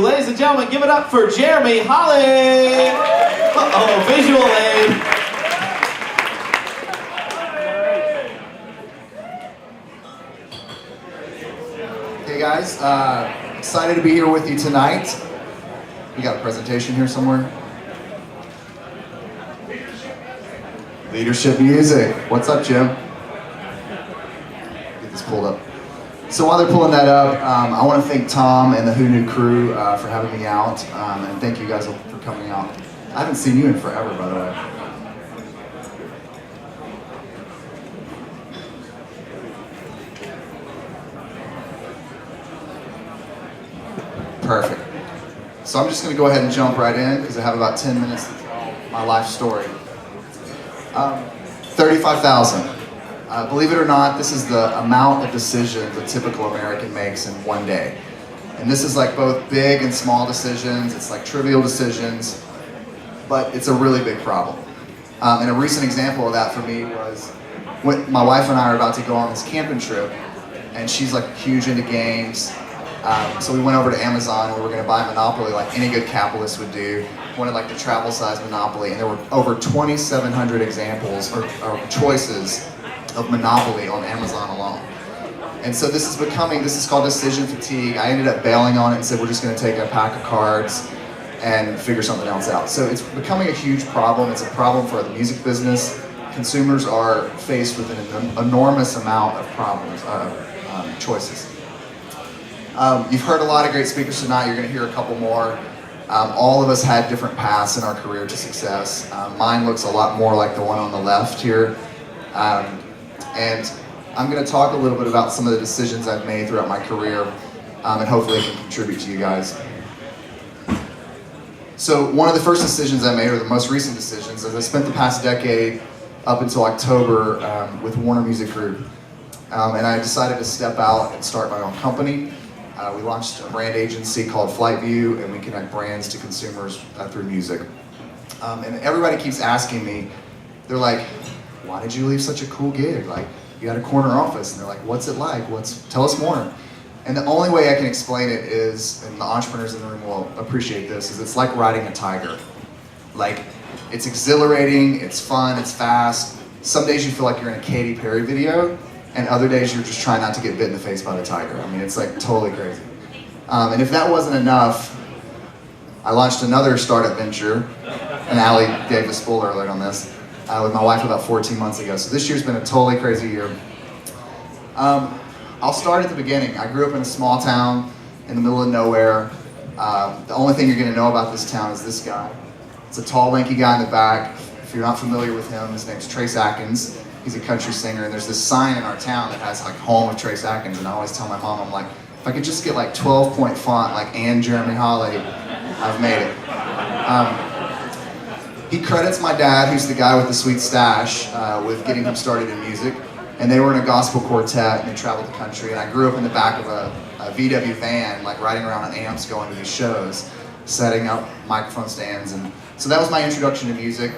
Ladies and gentlemen, give it up for Jeremy Holley! Uh-oh, visual aid. Hey guys, excited to be here with you tonight. We got a presentation here somewhere. Leadership music. What's up, Jim? Get this pulled up. So while they're pulling that up, I want to thank Tom and the Who Knew crew for having me out, and thank you guys for coming out. I haven't seen you in forever, by the way. Perfect. So I'm just going to go ahead and jump right in because I have about 10 minutes to tell my life story. 35,000. Believe it or not, this is the amount of decisions a typical American makes in one day. And this is like both big and small decisions. It's like trivial decisions, but it's a really big problem. And a recent example of that for me was when my wife and I are about to go on this camping trip, and she's like huge into games. So we went over to Amazon and we were going to buy Monopoly like any good capitalist would do. Wanted like the travel size Monopoly, and there were over 2,700 examples or choices of Monopoly on Amazon alone. And so this is called decision fatigue. I ended up bailing on it and said we're just going to take a pack of cards and figure something else out. So it's becoming a huge problem. It's a problem for the music business. Consumers are faced with an enormous amount of problems, choices. You've heard a lot of great speakers tonight. You're going to hear a couple more. All of us had different paths in our career to success. Mine looks a lot more like the one on the left here. And I'm going to talk a little bit about some of the decisions I've made throughout my career, and hopefully it can contribute to you guys. So one of the first decisions I made, or the most recent decisions, is I spent the past decade up until October with Warner Music Group. And I decided to step out and start my own company. We launched a brand agency called Flightview, and we connect brands to consumers through music. And everybody keeps asking me, they're like, why did you leave such a cool gig? Like, you had a corner office, and they're like, what's it like? Tell us more. And the only way I can explain it is, and the entrepreneurs in the room will appreciate this, is it's like riding a tiger. Like, it's exhilarating, it's fun, it's fast. Some days you feel like you're in a Katy Perry video, and other days you're just trying not to get bit in the face by the tiger. I mean, it's like totally crazy. And if that wasn't enough, I launched another startup venture, and Allie gave a spoiler alert on this, with my wife about 14 months ago. So this year's been a totally crazy year. I'll start at the beginning. I grew up in a small town in the middle of nowhere. The only thing you're gonna know about this town is this guy. It's a tall, lanky guy in the back. If you're not familiar with him, his name's Trace Atkins. He's a country singer, and there's this sign in our town that has like home of Trace Atkins, and I always tell my mom, I'm like, if I could just get like 12-point font like and Jeremy Holley, I've made it. He credits my dad, who's the guy with the sweet stash, with getting him started in music. And they were in a gospel quartet, and they traveled the country. And I grew up in the back of a VW van, like riding around on amps, going to these shows, setting up microphone stands. And so that was my introduction to music.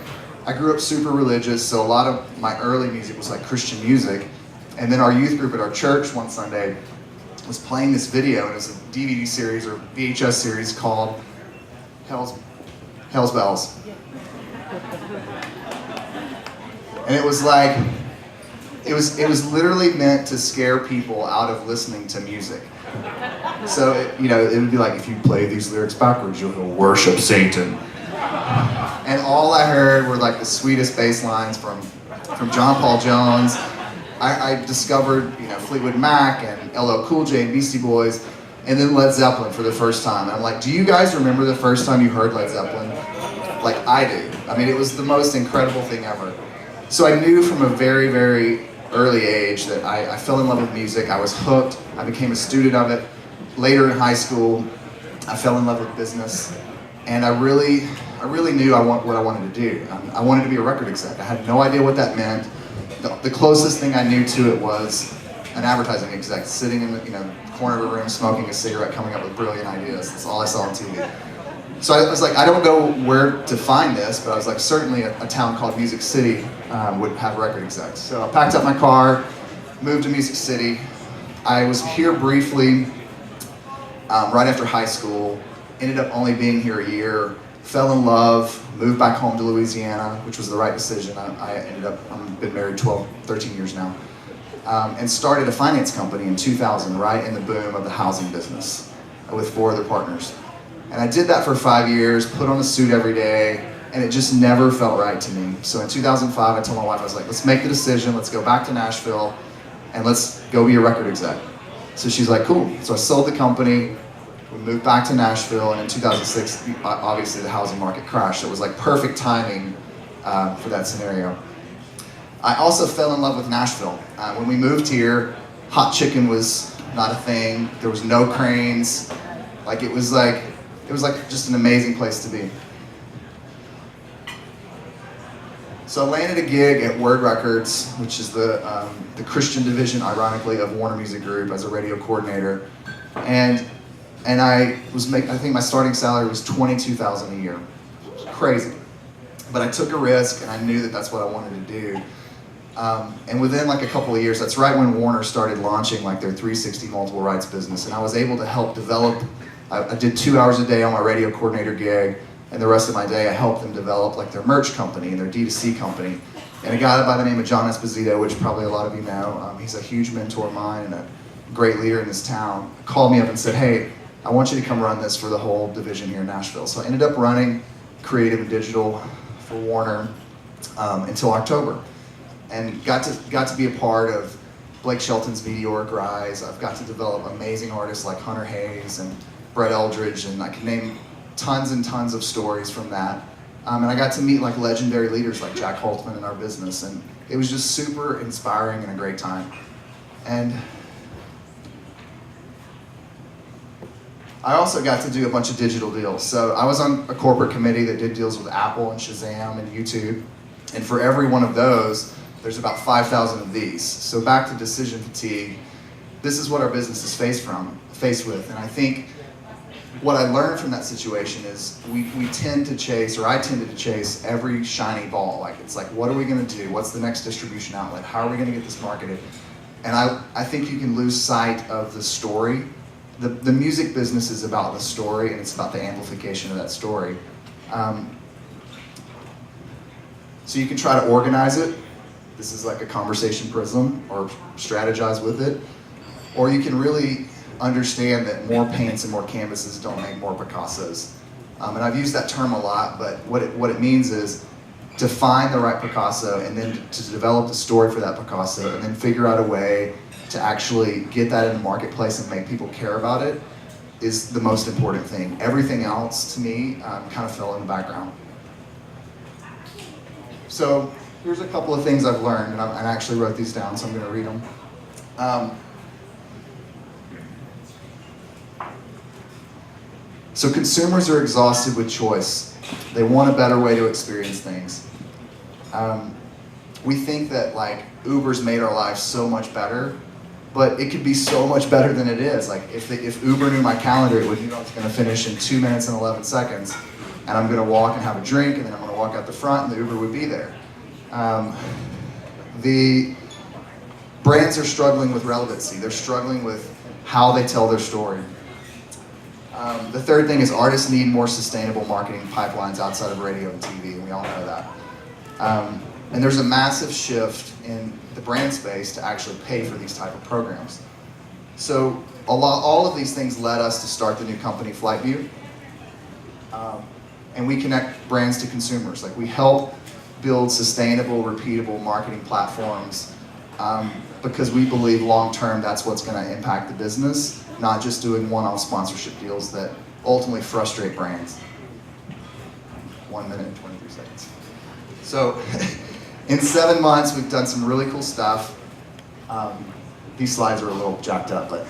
I grew up super religious, so a lot of my early music was like Christian music. And then our youth group at our church one Sunday was playing this video, and it was a DVD series or VHS series called Hell's Bells. And it was like, it was literally meant to scare people out of listening to music. So, it would be like, if you play these lyrics backwards, you'll worship Satan. And all I heard were like the sweetest bass lines from John Paul Jones. I discovered, Fleetwood Mac and LL Cool J and Beastie Boys, and then Led Zeppelin for the first time. And I'm like, do you guys remember the first time you heard Led Zeppelin? Like I do. I mean, it was the most incredible thing ever. So I knew from a very, very early age that I fell in love with music. I was hooked. I became a student of it. Later in high school, I fell in love with business, and I really knew what I wanted to do. I wanted to be a record exec. I had no idea what that meant. The closest thing I knew to it was an advertising exec, sitting in the corner of a room, smoking a cigarette, coming up with brilliant ideas. That's all I saw on TV. So I was like, I don't know where to find this, but I was like, certainly a town called Music City would have record execs. So I packed up my car, moved to Music City. I was here briefly right after high school, ended up only being here a year, fell in love, moved back home to Louisiana, which was the right decision. I've been married 13 years now, and started a finance company in 2000, right in the boom of the housing business, with 4 other partners. And I did that for 5 years, put on a suit every day, and it just never felt right to me. So in 2005, I told my wife, I was like, let's make the decision, let's go back to Nashville, and let's go be a record exec. So she's like, cool. So I sold the company, we moved back to Nashville, and in 2006, obviously the housing market crashed. So it was like perfect timing for that scenario. I also fell in love with Nashville. When we moved here, hot chicken was not a thing. There was no cranes. It was like just an amazing place to be. So I landed a gig at Word Records, which is the Christian division, ironically, of Warner Music Group, as a radio coordinator, and I think my starting salary was $22,000 a year. It was crazy, but I took a risk, and I knew that that's what I wanted to do. And within a couple of years, that's right when Warner started launching their 360 multiple rights business, and I was able to help develop. I did 2 hours a day on my radio coordinator gig, and the rest of my day I helped them develop their merch company and their D2C company. And a guy by the name of John Esposito, which probably a lot of you know, he's a huge mentor of mine and a great leader in this town, called me up and said, hey, I want you to come run this for the whole division here in Nashville. So I ended up running creative and digital for Warner until October, and got to be a part of Blake Shelton's meteoric rise. I've got to develop amazing artists like Hunter Hayes and Brett Eldridge, and I can name tons and tons of stories from that. And I got to meet legendary leaders like Jack Holtzman in our business, and it was just super inspiring and a great time. And I also got to do a bunch of digital deals. So I was on a corporate committee that did deals with Apple and Shazam and YouTube, and for every one of those, there's about 5,000 of these. So back to decision fatigue, this is what our business is faced with, and I think what I learned from that situation is we tend to chase, or I tended to chase, every shiny ball. It's what are we going to do? What's the next distribution outlet? How are we going to get this marketed? And I think you can lose sight of the story. The music business is about the story, and it's about the amplification of that story. So you can try to organize it. This is like a conversation prism, or strategize with it. Or you can really understand that more paints and more canvases don't make more Picassos. And I've used that term a lot, but what it means is to find the right Picasso, and then to develop the story for that Picasso, and then figure out a way to actually get that in the marketplace and make people care about it, is the most important thing. Everything else, to me, kind of fell in the background. So here's a couple of things I've learned, and I actually wrote these down, so I'm going to read them. So consumers are exhausted with choice. They want a better way to experience things. We think that Uber's made our lives so much better, but it could be so much better than it is. If Uber knew my calendar, it would know it's going to finish in 2 minutes and 11 seconds, and I'm going to walk and have a drink, and then I'm going to walk out the front, and the Uber would be there. The brands are struggling with relevancy. They're struggling with how they tell their story. The third thing is artists need more sustainable marketing pipelines outside of radio and TV, and we all know that. And there's a massive shift in the brand space to actually pay for these type of programs. So all of these things led us to start the new company, Flightview. And we connect brands to consumers. We help build sustainable, repeatable marketing platforms because we believe long-term that's what's going to impact the business, not just doing one-off sponsorship deals that ultimately frustrate brands. 1 minute and 23 seconds. So in 7 months, we've done some really cool stuff. These slides are a little jacked up, but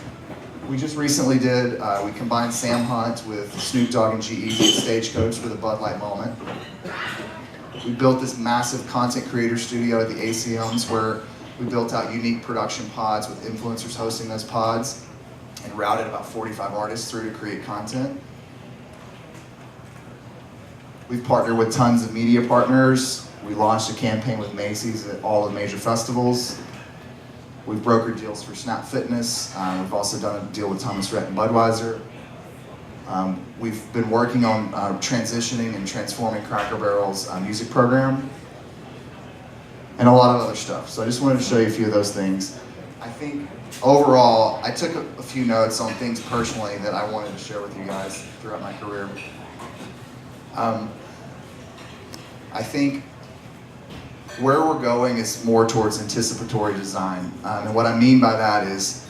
we just recently we combined Sam Hunt with Snoop Dogg and G-Eazy at Stagecoach for the Bud Light moment. We built this massive content creator studio at the ACMs where we built out unique production pods with influencers hosting those pods, and routed about 45 artists through to create content. We've partnered with tons of media partners. We launched a campaign with Macy's at all the major festivals. We've brokered deals for Snap Fitness. We've also done a deal with Thomas Rhett and Budweiser. We've been working on transitioning and transforming Cracker Barrel's music program, and a lot of other stuff. So I just wanted to show you a few of those things. I think overall, I took a few notes on things personally that I wanted to share with you guys throughout my career. I think where we're going is more towards anticipatory design. And what I mean by that is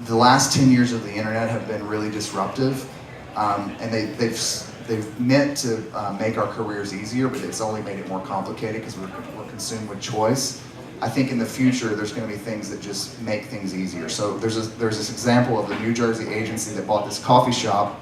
the last 10 years of the internet have been really disruptive. And they've meant to make our careers easier, but it's only made it more complicated because we're consumed with choice. I think in the future there's going to be things that just make things easier. So there's this example of the New Jersey agency that bought this coffee shop.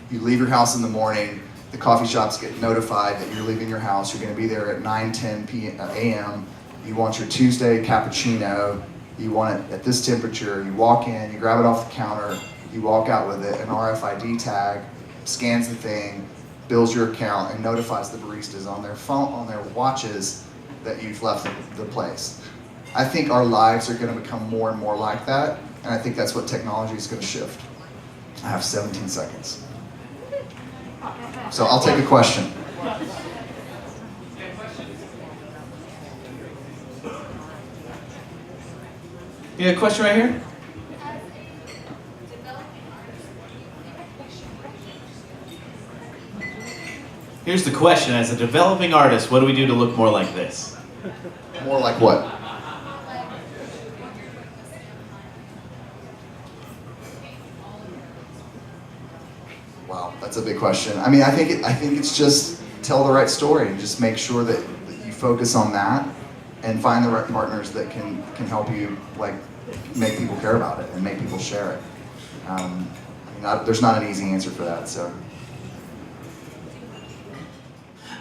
You leave your house in the morning, the coffee shops get notified that you're leaving your house. You're going to be there at 9:10 a.m. You want your Tuesday cappuccino. You want it at this temperature. You walk in, you grab it off the counter, you walk out with it, an RFID tag, scans the thing, bills your account, and notifies the baristas on their phone, on their watches, that you've left the place. I think our lives are going to become more and more like that, and I think that's what technology is going to shift. I have 17 seconds. So I'll take a question. You got a question right here? Here's the question. As a developing artist, what do we do to look more like this? More like what? Wow, that's a big question. I mean, I think it's just tell the right story and just make sure that you focus on that and find the right partners that can help you like make people care about it and make people share it. I mean, there's not an easy answer for that. So.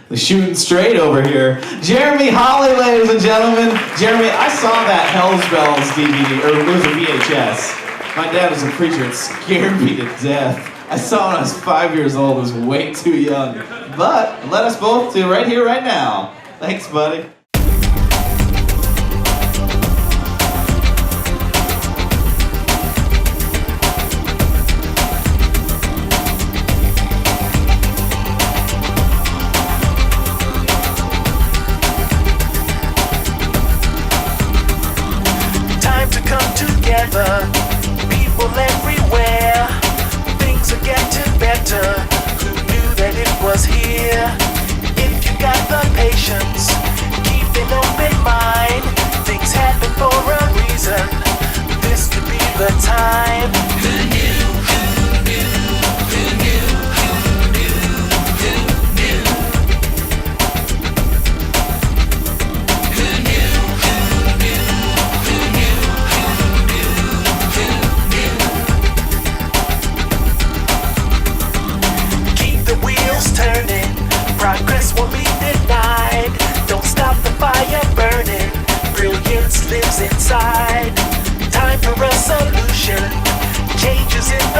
The shooting straight over here. Jeremy Holley, ladies and gentlemen. Jeremy, I saw that Hell's Bells DVD, or it was a VHS. My dad was a preacher. It scared me to death. I saw it when I was 5 years old. I was way too young. But let us both do right here, right now. Thanks, buddy. People everywhere, things are getting better. Who knew that it was here? If you got the patience, keep an open mind. Things happen for a reason. This could be the time. Who knew? Who knew? Who knew? Who knew? Who knew? Who knew? Who knew? Who knew? Turning, progress won't be denied. Don't stop the fire burning. Brilliance lives inside. Time for a solution. Changes in